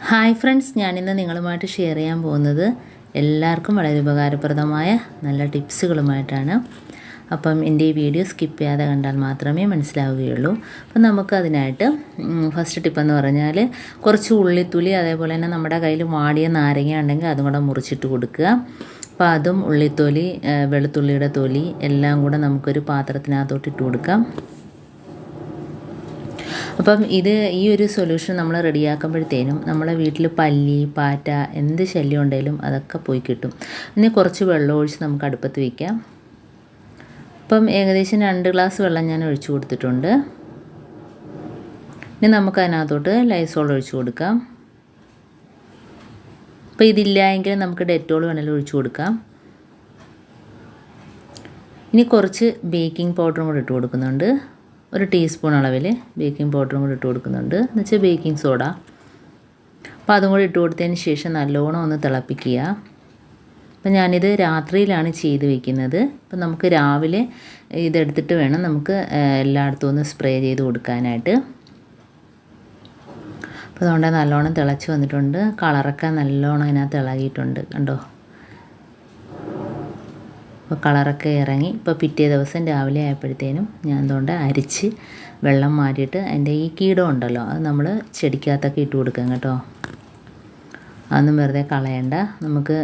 Hi friends, ഞാനിന്ന് നിങ്ങളുമായിട്ട് share ചെയ്യാൻ പോകുന്നത് എല്ലാവർക്കും വളരെ ഉപകാരപ്രദമായ നല്ല ടിപ്സുകളുമായിട്ടാണ്. അപ്പം എൻ്റെ ഈ വീഡിയോ സ്കിപ്പ് ചെയ്യാതെ കണ്ടാൽ മാത്രമേ മനസ്സിലാവുകയുള്ളൂ. അപ്പം നമുക്കതിനായിട്ട് ഫസ്റ്റ് ടിപ്പെന്ന് പറഞ്ഞാൽ കുറച്ച് ഉള്ളിത്തൊലി, അതേപോലെ തന്നെ നമ്മുടെ കയ്യിൽ വാടിയ നാരങ്ങ ഉണ്ടെങ്കിൽ അതും കൂടെ മുറിച്ചിട്ട് കൊടുക്കുക. അപ്പോൾ അതും ഉള്ളിത്തൊലി, വെളുത്തുള്ളിയുടെ തൊലി എല്ലാം കൂടെ നമുക്കൊരു പാത്രത്തിനകത്തോട്ട് ഇട്ട് കൊടുക്കാം. അപ്പം ഈ ഒരു സൊല്യൂഷൻ നമ്മൾ റെഡിയാക്കുമ്പോഴത്തേനും നമ്മളെ വീട്ടിൽ പല്ലി, പാറ്റ, എന്ത് ശല്യം ഉണ്ടെങ്കിലും അതൊക്കെ പോയി കിട്ടും. ഇനി കുറച്ച് വെള്ളം ഒഴിച്ച് നമുക്ക് അടുപ്പത്ത് വയ്ക്കാം. അപ്പം ഏകദേശം 2 ഗ്ലാസ് വെള്ളം ഞാൻ ഒഴിച്ചു കൊടുത്തിട്ടുണ്ട്. ഇനി നമുക്ക് അതിനകത്തോട്ട് ലൈസോൾ ഒഴിച്ചു കൊടുക്കാം. അപ്പോൾ ഇതില്ല എങ്കിൽ നമുക്ക് ഡെറ്റോൾ വേണമെങ്കിലും ഒഴിച്ചു കൊടുക്കാം. ഇനി കുറച്ച് ബേക്കിംഗ് പൗഡറും കൂടി ഇട്ട് കൊടുക്കുന്നുണ്ട്. 1 ടീസ്പൂൺ അളവിൽ ബേക്കിംഗ് പൗഡറും കൂടി ഇട്ട് കൊടുക്കുന്നുണ്ട്, എന്ന് വെച്ചാൽ ബേക്കിംഗ് സോഡ. അപ്പോൾ അതും കൂടി ഇട്ട് കൊടുത്തതിന് ശേഷം നല്ലോണം ഒന്ന് തിളപ്പിക്കുക. അപ്പം ഞാനിത് രാത്രിയിലാണ് ചെയ്ത് വയ്ക്കുന്നത്. അപ്പം നമുക്ക് രാവിലെ ഇതെടുത്തിട്ട് വേണം നമുക്ക് എല്ലായിടത്തും ഒന്ന് സ്പ്രേ ചെയ്ത് കൊടുക്കാനായിട്ട്. അപ്പോൾ അതുകൊണ്ട് നല്ലോണം തിളച്ച് വന്നിട്ടുണ്ട്. കളറൊക്കെ നല്ലോണം അതിനകത്ത് ഇളകിയിട്ടുണ്ട്, കണ്ടോ. അപ്പോൾ കളറൊക്കെ ഇറങ്ങി. ഇപ്പോൾ പിറ്റേ ദിവസം രാവിലെ ആയപ്പോഴത്തേനും ഞാൻ അതുകൊണ്ട് അരിച്ച് വെള്ളം മാറ്റിയിട്ട് അതിൻ്റെ ഈ കീടം ഉണ്ടല്ലോ അത് നമ്മൾ ചെടിക്കകത്തൊക്കെ ഇട്ട് കൊടുക്കാം കേട്ടോ. അതൊന്നും വെറുതെ കളയണ്ട, നമുക്ക്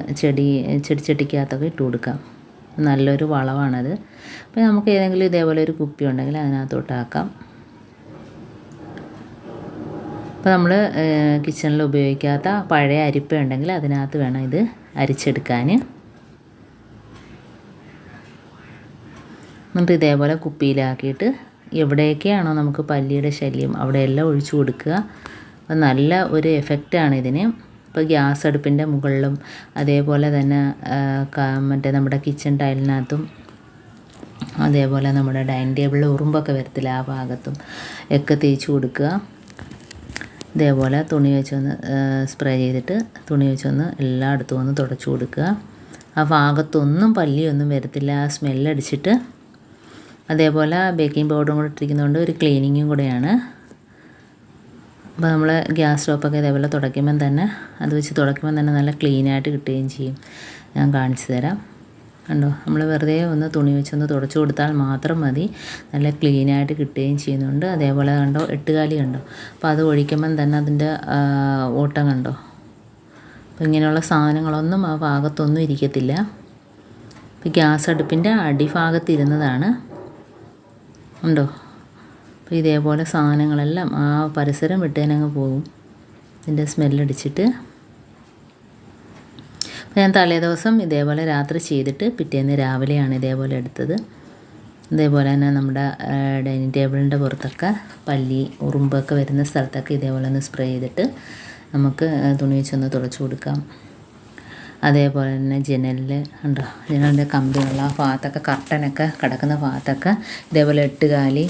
ചെടിച്ചട്ടിക്കകത്തൊക്കെ ഇട്ട് കൊടുക്കാം. നല്ലൊരു വളമാണത്. അപ്പോൾ നമുക്ക് ഏതെങ്കിലും ഇതേപോലെ ഒരു കുപ്പി ഉണ്ടെങ്കിൽ അതിനകത്തോട്ടാക്കാം. അപ്പോൾ നമ്മൾ കിച്ചണിൽ ഉപയോഗിക്കാത്ത പഴയ അരിപ്പ ഉണ്ടെങ്കിൽ അതിനകത്ത് വേണം ഇത് അരിച്ചെടുക്കാൻ. എന്നിട്ട് ഇതേപോലെ കുപ്പിയിലാക്കിയിട്ട് എവിടെയൊക്കെയാണോ നമുക്ക് പല്ലിയുടെ ശല്യം അവിടെയെല്ലാം ഒഴിച്ചു കൊടുക്കുക. അപ്പോൾ നല്ല ഒരു എഫക്റ്റാണ് ഇതിന്. ഇപ്പോൾ ഗ്യാസ് അടുപ്പിൻ്റെ മുകളിലും അതേപോലെ തന്നെ മറ്റേ നമ്മുടെ കിച്ചൺ ടൈലിനകത്തും അതേപോലെ നമ്മുടെ ഡൈനിങ് ടേബിളിൽ ഉറുമ്പൊക്കെ വരത്തില്ല ആ ഭാഗത്തും ഒക്കെ തേച്ച് കൊടുക്കുക. ഇതേപോലെ തുണി വെച്ചൊന്ന് സ്പ്രേ ചെയ്തിട്ട് തുണി വെച്ചൊന്ന് എല്ലായിടത്തും ഒന്ന് തുടച്ചു കൊടുക്കുക. ആ ഭാഗത്തൊന്നും പല്ലിയൊന്നും വരത്തില്ല, ആ സ്മെല്ലടിച്ചിട്ട്. അതേപോലെ ബേക്കിംഗ് പൗഡറും കൂടെ ഇട്ടിരിക്കുന്നതുകൊണ്ട് ഒരു ക്ലീനിങ്ങും കൂടെയാണ്. അപ്പോൾ നമ്മൾ ഗ്യാസ് സ്റ്റോപ്പൊക്കെ ഇതേപോലെ തുടയ്ക്കുമ്പം തന്നെ അത് വെച്ച് തുടയ്ക്കുമ്പം തന്നെ നല്ല ക്ലീനായിട്ട് കിട്ടുകയും ചെയ്യും. ഞാൻ കാണിച്ചു തരാം, കണ്ടോ. നമ്മൾ വെറുതെ ഒന്ന് തുണി വെച്ചൊന്ന് തുടച്ചു കൊടുത്താൽ മാത്രം മതി, നല്ല ക്ലീനായിട്ട് കിട്ടുകയും ചെയ്യുന്നുണ്ട്. അതേപോലെ കണ്ടോ, 8 കാലി കണ്ടോ. അപ്പോൾ അത് ഒഴിക്കുമ്പം തന്നെ അതിൻ്റെ ഓട്ടം കണ്ടോ. അപ്പോൾ ഇങ്ങനെയുള്ള സാധനങ്ങളൊന്നും ആ ഭാഗത്തൊന്നും ഇരിക്കത്തില്ല. ഇപ്പോൾ ഗ്യാസ് അടുപ്പിൻ്റെ അടിഭാഗത്തിരുന്നതാണ് ഉണ്ടോ. അപ്പോൾ ഇതേപോലെ സാധനങ്ങളെല്ലാം ആ പരിസരം വിട്ടേനങ്ങ് പോകും ഇതിൻ്റെ സ്മെല്ലടിച്ചിട്ട്. അപ്പോൾ ഞാൻ തലേ ദിവസം ഇതേപോലെ രാത്രി ചെയ്തിട്ട് പിറ്റേന്ന് രാവിലെയാണ് ഇതേപോലെ എടുത്തത്. ഇതേപോലെ തന്നെ നമ്മുടെ ഡൈനിങ് ടേബിളിൻ്റെ പുറത്തൊക്കെ പല്ലി, ഉറുമ്പൊക്കെ വരുന്ന സ്ഥലത്തൊക്കെ ഇതേപോലെ ഒന്ന് സ്പ്രേ ചെയ്തിട്ട് നമുക്ക് തുണി വെച്ചൊന്ന് തുടച്ചു കൊടുക്കാം. അതേപോലെ തന്നെ ജനലിൽ ഉണ്ടോ, ജനലിൻ്റെ കമ്പിയുള്ള ആ ഭാഗത്തൊക്കെ കർട്ടനൊക്കെ കിടക്കുന്ന ഭാഗത്തൊക്കെ ഇതേപോലെ 8 കാലി,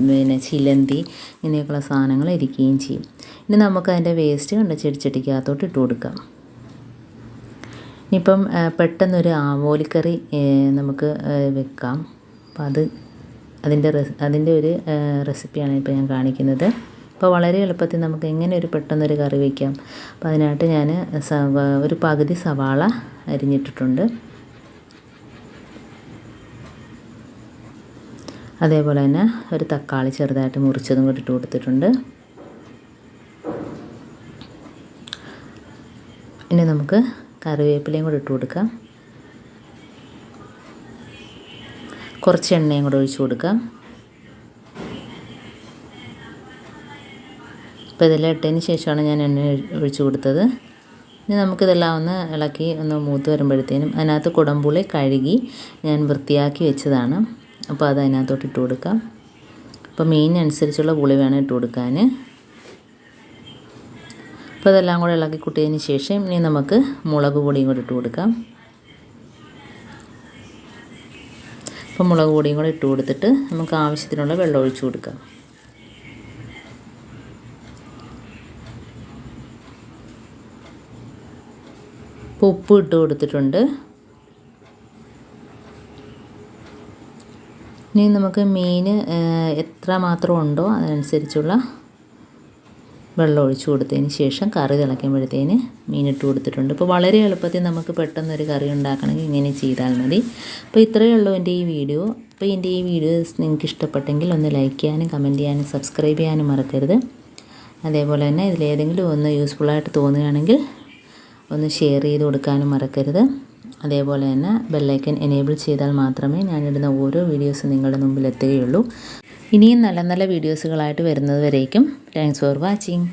പിന്നെ ചിലന്തി ഇങ്ങനെയൊക്കെയുള്ള സാധനങ്ങൾ ഇരിക്കുകയും ചെയ്യും. ഇനി നമുക്ക് അതിൻ്റെ വേസ്റ്റ് കണ്ട ചെടിച്ചട്ടിക്കകത്തോട്ട് ഇട്ട് കൊടുക്കാം. ഇനിയിപ്പം പെട്ടെന്നൊരു ആവോലിക്കറി നമുക്ക് വെക്കാം. അപ്പം അതിൻ്റെ ഒരു റെസിപ്പിയാണ് ഇപ്പോൾ ഞാൻ കാണിക്കുന്നത്. അപ്പോൾ വളരെ എളുപ്പത്തിൽ നമുക്ക് എങ്ങനെ പെട്ടെന്നൊരു കറി വയ്ക്കാം. അപ്പോൾ അതിനായിട്ട് ഞാൻ ഒരു പകുതി സവാള അരിഞ്ഞിട്ടിട്ടുണ്ട്. അതേപോലെ തന്നെ ഒരു തക്കാളി ചെറുതായിട്ട് മുറിച്ചതും കൂടി ഇട്ട് കൊടുത്തിട്ടുണ്ട്. ഇനി നമുക്ക് കറിവേപ്പിലയും കൂടി ഇട്ട് കൊടുക്കാം. കുറച്ച് എണ്ണയും കൂടെ ഒഴിച്ചു കൊടുക്കാം. അപ്പോൾ ഇതെല്ലാം ഇട്ടതിന് ശേഷമാണ് ഞാൻ എണ്ണ ഒഴിച്ചു കൊടുത്തത്. ഇനി നമുക്കിതെല്ലാം ഒന്ന് ഇളക്കി ഒന്ന് മൂത്ത് വരുമ്പോഴത്തേനും അതിനകത്ത് കുടംപുളി കഴുകി ഞാൻ വൃത്തിയാക്കി വെച്ചതാണ്. അപ്പോൾ അത് അതിനകത്തോട്ട് ഇട്ട് കൊടുക്കാം. അപ്പോൾ മീനിനനുസരിച്ചുള്ള പുളി വേണം ഇട്ട് കൊടുക്കാൻ. അപ്പോൾ ഇതെല്ലാം കൂടെ ഇളക്കി കൂട്ടിയതിന് ശേഷം ഇനി നമുക്ക് മുളക് പൊടിയും കൂടി ഇട്ട് കൊടുക്കാം. അപ്പോൾ മുളക് പൊടിയും കൂടെ ഇട്ട് കൊടുത്തിട്ട് നമുക്ക് ആവശ്യത്തിനുള്ള വെള്ളം ഒഴിച്ചു കൊടുക്കാം. ഉപ്പ് ഇട്ട് കൊടുത്തിട്ടുണ്ട്. ഇനി നമുക്ക് മീൻ എത്ര മാത്രം ഉണ്ടോ അതനുസരിച്ചുള്ള വെള്ളം ഒഴിച്ച് കൊടുത്തതിന് ശേഷം കറി തിളയ്ക്കുമ്പോഴത്തേന് മീനിട്ട് കൊടുത്തിട്ടുണ്ട്. ഇപ്പോൾ വളരെ എളുപ്പത്തിൽ നമുക്ക് പെട്ടെന്നൊരു കറി ഉണ്ടാക്കണമെങ്കിൽ ഇങ്ങനെ ചെയ്താൽ മതി. അപ്പോൾ ഇത്രയേ ഉള്ളൂ എൻ്റെ ഈ വീഡിയോ. അപ്പോൾ എൻ്റെ ഈ വീഡിയോസ് നിങ്ങൾക്ക് ഇഷ്ടപ്പെട്ടെങ്കിൽ ഒന്ന് ലൈക്ക് ചെയ്യാനും കമൻറ്റ് ചെയ്യാനും സബ്സ്ക്രൈബ് ചെയ്യാനും മറക്കരുത്. അതേപോലെ തന്നെ ഇതിലേതെങ്കിലും ഒന്ന് യൂസ്ഫുള്ളായിട്ട് തോന്നുകയാണെങ്കിൽ ഒന്ന് ഷെയർ ചെയ്ത് കൊടുക്കാനും മറക്കരുത്. അതേപോലെ തന്നെ ബെല്ലൈക്കൻ എനേബിൾ ചെയ്താൽ മാത്രമേ ഞാനിടുന്ന ഓരോ വീഡിയോസും നിങ്ങളുടെ മുമ്പിൽ എത്തുകയുള്ളൂ. ഇനിയും നല്ല നല്ല വീഡിയോസുകളായിട്ട് വരുന്നത് വരേക്കും താങ്ക്സ് ഫോർ വാച്ചിങ്.